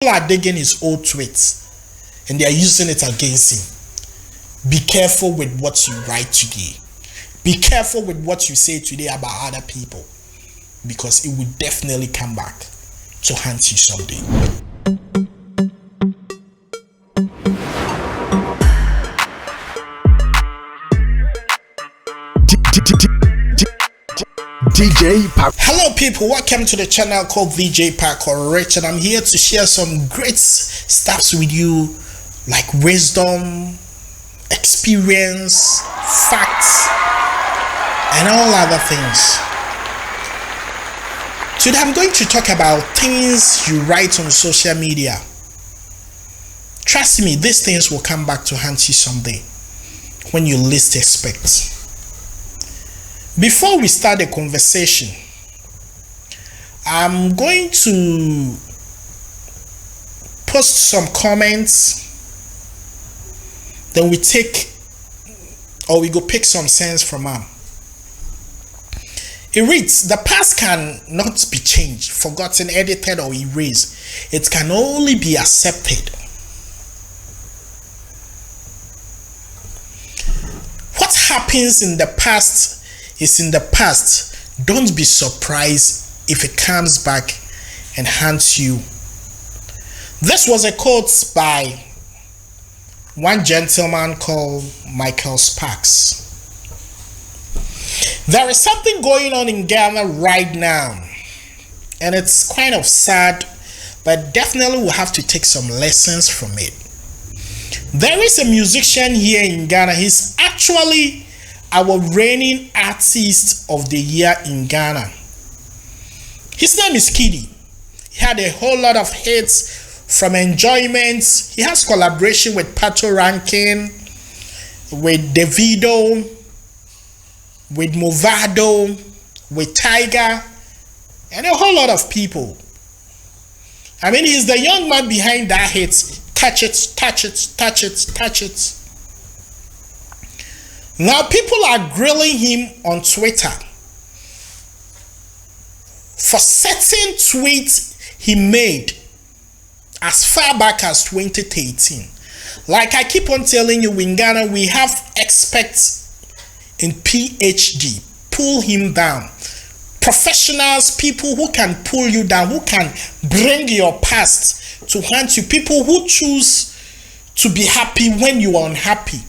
People are digging his old tweets and they are using it against him. Be careful with what you write today. Be careful with what you say today about other people, because it will definitely come back to haunt you someday. DJ Park. Hello people, welcome to the channel called VJ Park or Rich, and I'm here to share some great stuffs with you, like wisdom, experience, facts, and all other things. Today I'm going to talk about things you write on social media. Trust me, these things will come back to haunt you someday when you least expect. Before we start the conversation, I'm going to post some comments, then we go pick some sense from them. It reads, the past cannot be changed, forgotten, edited, or erased. It can only be accepted. What happens in the past is in the past. Don't be surprised if it comes back and haunts you. This was a quote by one gentleman called Michael Sparks. There is something going on in Ghana right now, and it's kind of sad, but definitely we'll have to take some lessons from it. There is a musician here in Ghana. He's actually our reigning artist of the year in Ghana. His name is Kidi. He had a whole lot of hits from Enjoyment. He has collaboration with Pato Rankin, with Davido, with Movado, with Tiger, and a whole lot of people. I mean, he's the young man behind that hit, Touch It, Touch It, Touch It, Touch It. Now people are grilling him on Twitter for certain tweets he made as far back as 2013. Like I keep on telling you, in Ghana we have experts in PhD, pull him down. Professionals, people who can pull you down, who can bring your past to haunt you, people who choose to be happy when you are unhappy.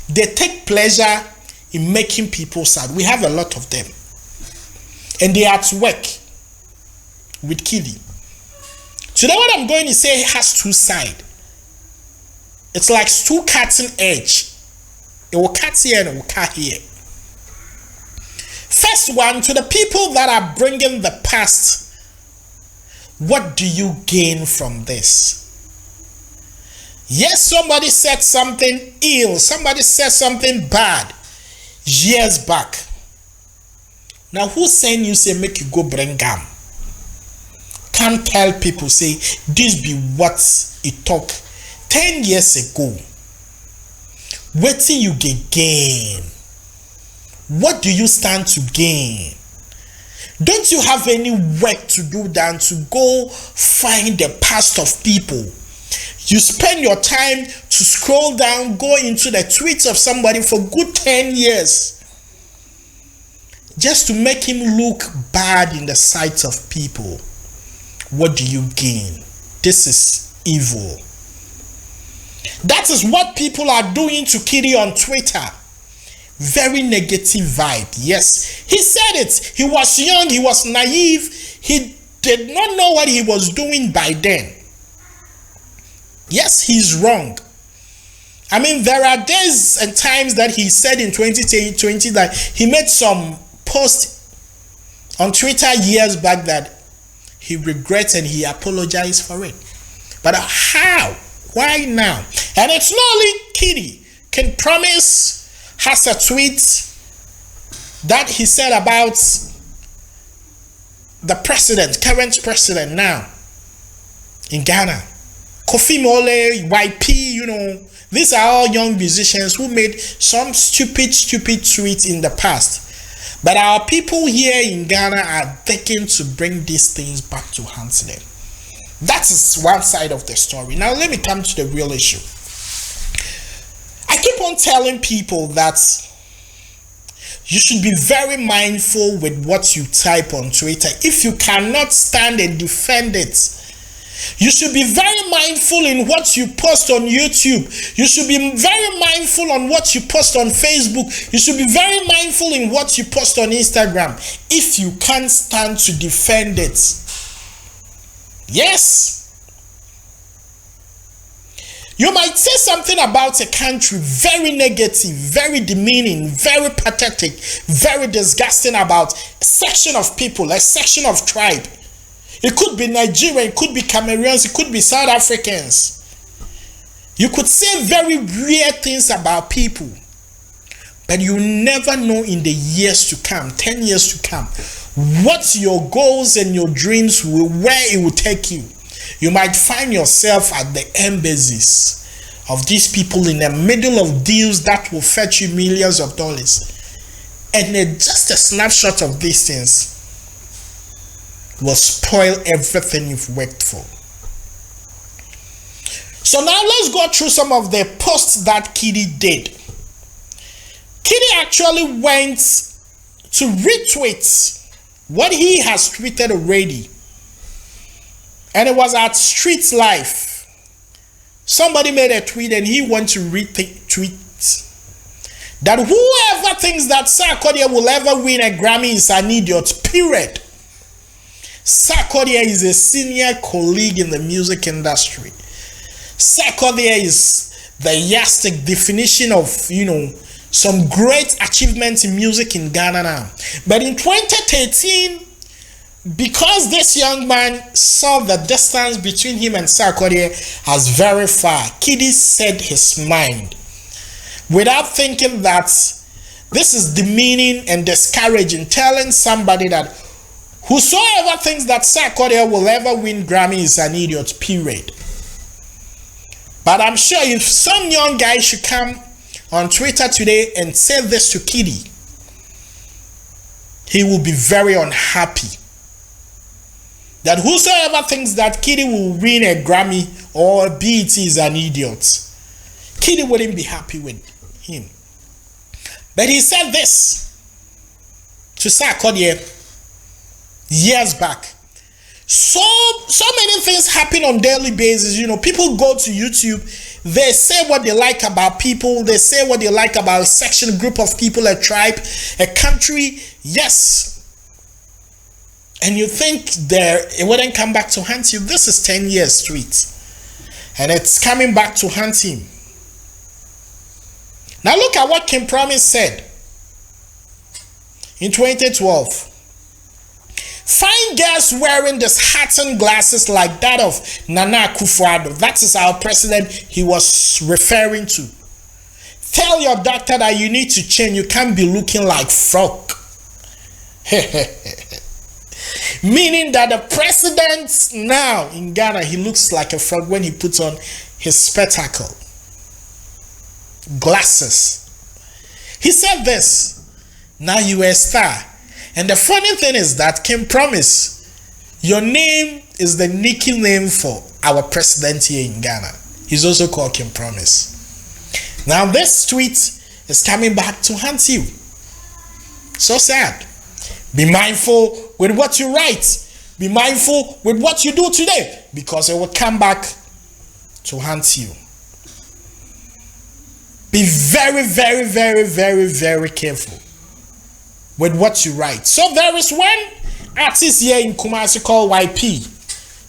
They take pleasure in making people sad. We have a lot of them. And they are at work with Kidi. Today what I'm going to say has two sides. It's like two cutting edge. It will cut here and it will cut here. First one, to the people that are bringing the past, what do you gain from this? Yes, somebody said something ill, somebody said something bad years back. Now who send you say make you go bring gam? Can't tell people say this be what it talk 10 years ago. What till you get gain? What do you stand to gain? Don't you have any work to do than to go find the past of people? You spend your time to scroll down, go into the tweets of somebody for good 10 years just to make him look bad in the sight of people. What do you gain? This is evil. That is what people are doing to Kidi on Twitter. Very negative vibe. Yes, he said it. He was young, he was naive, he did not know what he was doing by then. Yes, he's wrong. I mean, there are days and times that he said in 2020 that he made some post on Twitter years back that he regrets and he apologized for it. But how? Why now? And it's not only Kidi. Can Promise has a tweet that he said about the president, current president now in Ghana. Kofi Mole, YP, you know, these are all young musicians who made some stupid tweets in the past. But our people here in Ghana are taking to bring these things back to haunt them. That is one side of the story. Now let me come to the real issue. I keep on telling people that you should be very mindful with what you type on Twitter. If you cannot stand and defend it, you should be very mindful in what you post on YouTube. You should be very mindful on what you post on Facebook. You should be very mindful in what you post on Instagram if you can't stand to defend it. Yes. You might say something about a country very negative, very demeaning, very pathetic, very disgusting about a section of people, a section of tribe. It could be Nigerian, it could be Cameroonians, it could be South Africans. You could say very weird things about people, but you never know in the years to come, 10 years to come, what your goals and your dreams will, where it will take you. You might find yourself at the embassies of these people in the middle of deals that will fetch you millions of dollars. And just a snapshot of these things will spoil everything you've worked for. So now let's go through some of the posts that Kidi did. Kidi actually went to retweet what he has tweeted already. And it was at Street Life. Somebody made a tweet and he went to retweet that whoever thinks that Sarkodie will ever win a Grammy is an idiot, period. Sarkodie is a senior colleague in the music industry. Sarkodie is the yastic definition of, some great achievements in music in Ghana now. But in 2013, because this young man saw the distance between him and Sarkodie as very far, Kidi said his mind without thinking that this is demeaning and discouraging, telling somebody that whosoever thinks that Sarkodie will ever win Grammy is an idiot, period. But I'm sure if some young guy should come on Twitter today and say this to Kidi, he will be very unhappy. That whosoever thinks that Kidi will win a Grammy or a BET is an idiot. Kidi wouldn't be happy with him. But he said this to Sarkodie years back. So many things happen on daily basis. People go to YouTube, they say what they like about people, they say what they like about a section, group of people, a tribe, a country. Yes. And you think it wouldn't come back to haunt you. This is 10 years straight. And it's coming back to haunt him. Now look at what Kim Promise said in 2012. Find girls wearing this hat-on glasses like that of Nana Akufo-Addo. That is our president he was referring to. Tell your doctor that you need to change. You can't be looking like frog. Meaning that the president now in Ghana, he looks like a frog when he puts on his spectacle glasses. He said this, now you are a star. And the funny thing is that Kim Promise, your name is the nickname for our president here in Ghana. He's also called Kim Promise. Now this tweet is coming back to haunt you. So sad. Be mindful with what you write. Be mindful with what you do today, because it will come back to haunt you. Be very, very, very, very, very careful with what you write. So there is one artist here in Kumasi called YP.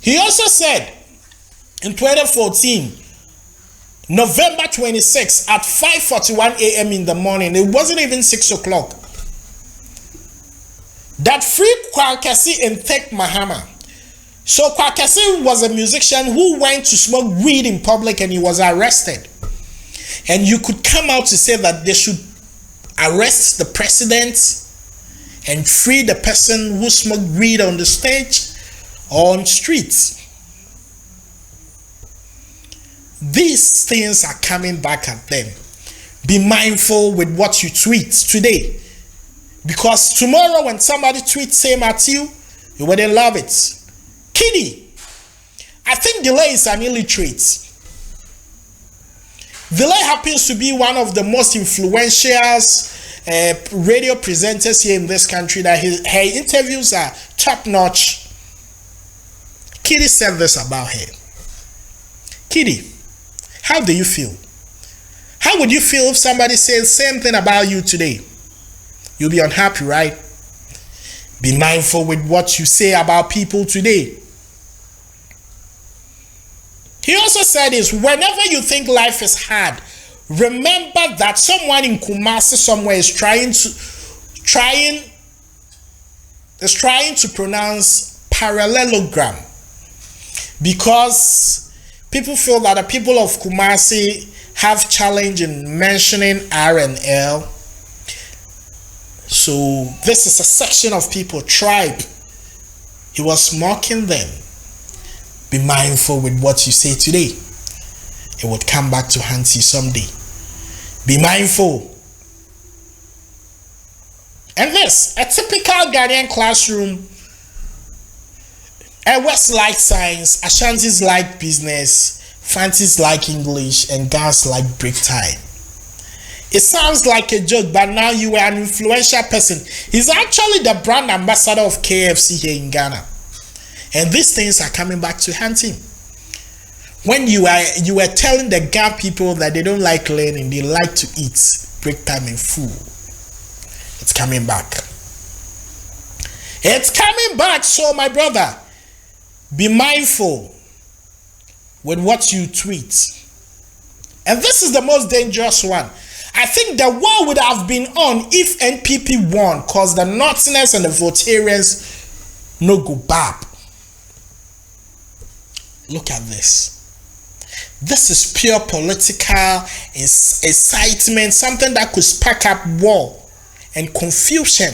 He also said in 2014, November 26 at 5:41 a.m. in the morning, it wasn't even 6 o'clock, that free Kwakasi and Tek Mahama. So Kwakasi was a musician who went to smoke weed in public and he was arrested. And you could come out to say that they should arrest the president and free the person who smoked weed on the stage or on streets. These things are coming back at them. Be mindful with what you tweet today, because tomorrow when somebody tweets same at you, you wouldn't love it. Kidi, I think Delay is an illiterate. Delay happens to be one of the most influential radio presenters here in this country, that her interviews are top-notch. Kidi said this about her. Kidi, how do you feel? How would you feel if somebody said the same thing about you today? You'll be unhappy, right? Be mindful with what you say about people today. He also said this: whenever you think life is hard, remember that someone in Kumasi somewhere is trying to pronounce parallelogram, because people feel that the people of Kumasi have challenge in mentioning R and L. So this is a section of people, tribe. He was mocking them. Be mindful with what you say today. It would come back to haunt you someday. Be mindful. And this, a typical Ghanaian classroom. West like science, Ashantis like business, Fantis like English, and Gans like break time. It sounds like a joke, but now you are an influential person. He's actually the brand ambassador of KFC here in Ghana. And these things are coming back to haunt him. When you were telling the Ghana people that they don't like learning, they like to eat break time and food. It's coming back. It's coming back. So my brother, be mindful with what you tweet. And this is the most dangerous one. I think the war would have been on if NPP won, because the Northerners and the Votarians no go back. Look at this. This is pure political incitement, something that could spark up war and confusion.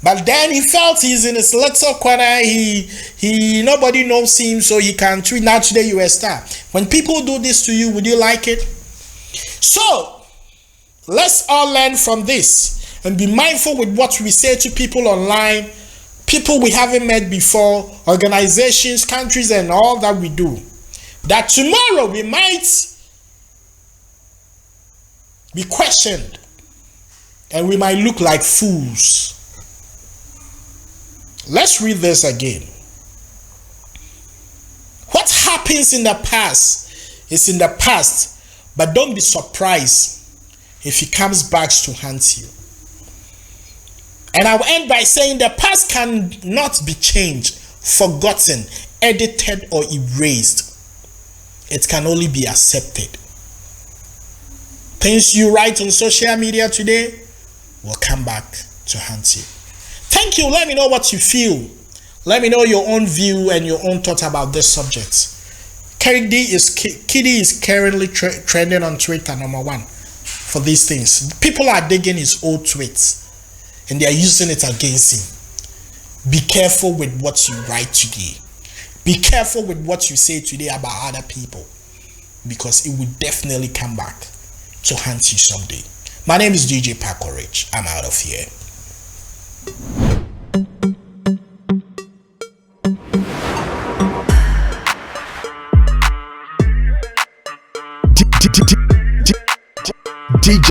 But then he felt he's in his little corner. He nobody knows him, so he can tweet. Now today you are a star. When people do this to you, would you like it? So let's all learn from this and be mindful with what we say to people online, people we haven't met before, organizations, countries, and all that we do. That tomorrow we might be questioned and we might look like fools. Let's read this again. What happens in the past is in the past, but don't be surprised if he comes back to haunt you. And I will end by saying the past cannot be changed, forgotten, edited, or erased. It can only be accepted. Things you write on social media today will come back to haunt you. Thank you. Let me know what you feel. Let me know your own view and your own thoughts about this subject. Kidi is currently trending on Twitter #1 for these things. People are digging his old tweets and they are using it against him. Be careful with what you write today. Be careful with what you say today about other people, because it will definitely come back to haunt you someday. My name is DJ Paco Rich. I'm out of here.